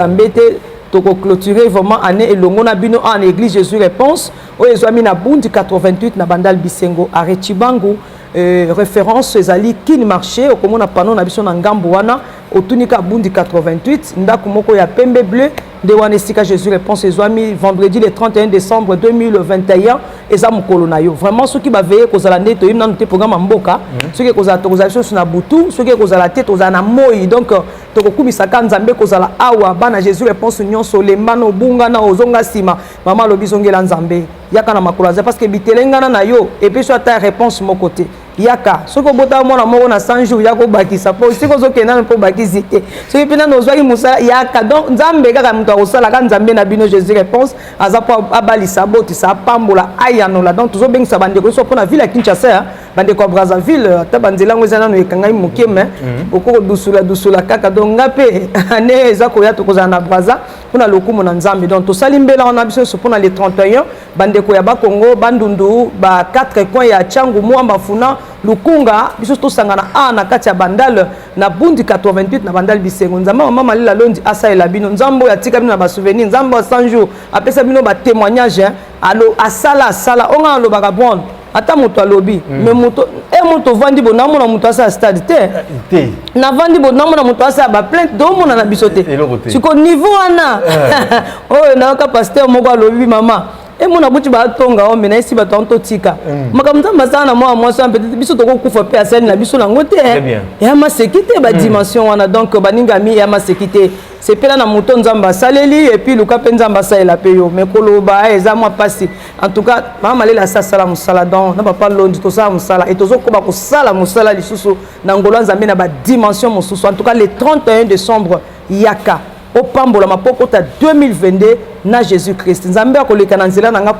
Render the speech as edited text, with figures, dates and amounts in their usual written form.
Ambete toko clôturer vraiment année et longona bino en église Jésus réponse o ezwami na bundi 88 na bandal bisengo aretibangu référence ezali kin marché okomona pano na biso na ngambo wana otunika bundi 88 ndako moko ya pembe bleu de wana esika Jésus réponse ezwami vendredi le 31 décembre 2021 eza mokolo na yo vraiment soki ba veiller kozala ndeto yina noté programme mboka soki kozala tokozala so na butu soki kozala te tozala na moi donc tokokumisa kanzambe kozala awa bana Jésus réponse nyonso lembano bunga na ozonga sima mama lobizongela nzambe yaka na makolaza parce que bitelengana na yo et puis soit ta réponse mon côté yaka soko bota mona moko na 100 jours yako bakisa po siko zokena po bakisite soki pena nozwaki musala yaka donc nzambe kaka muto akosala ka nzambe na bino Jésus réponse aza po abalisa boti sa pambola ayanola donc tozo bengisa bandeko so pona ville ya Kinshasa bandeko ya Brazzaville ta banzela ngo ezana no ekangai mokeme okoko dusula kaka donc ngape ane eza ko ya tokozana na Brazza pona lokumu na nzambe donc to salimbela on a biso so pona les 31 bandeko ya Bakongo bandundu ba 4 coins ya Tchangu Mwamba Funa Lukunga biso to sangana na kati ya bandal na bundi 88 na bandal bisengo nzamba mama lila londi asa ela bino nzambo ya tika bino na ba souvenir nzambo 100 jours apesa bino ba témoignage alo asala onga lo bagabon ata moto alobi mais moto vandi bo namona moto asa stade te na vandi bo namona moto asa ba plainte do mona na biso te siko niveau wana oh na ka pasteur moko alobi mama et mon abouti ba tonga o mena isi ba tonto tika makamza masana moi so peut-être biso toko kufa pe asani na biso na ngote ya ma sécurité ba dimension wana donc baninga mi ya ma sécurité c'est pela na moto nzamba saleli et puis luka pe nzamba salela pe yo mais koloba eza moi passé en tout cas mama lela sa sala musala donc na papa londi to sa musala et tozo ko ba ko sala musala lisusu na ngolo nzambe na ba dimension mususu en tout cas le 31 décembre yaka au pambola mapoko ta 2022 na Jésus Christ nzambe akoleka na nzela na nga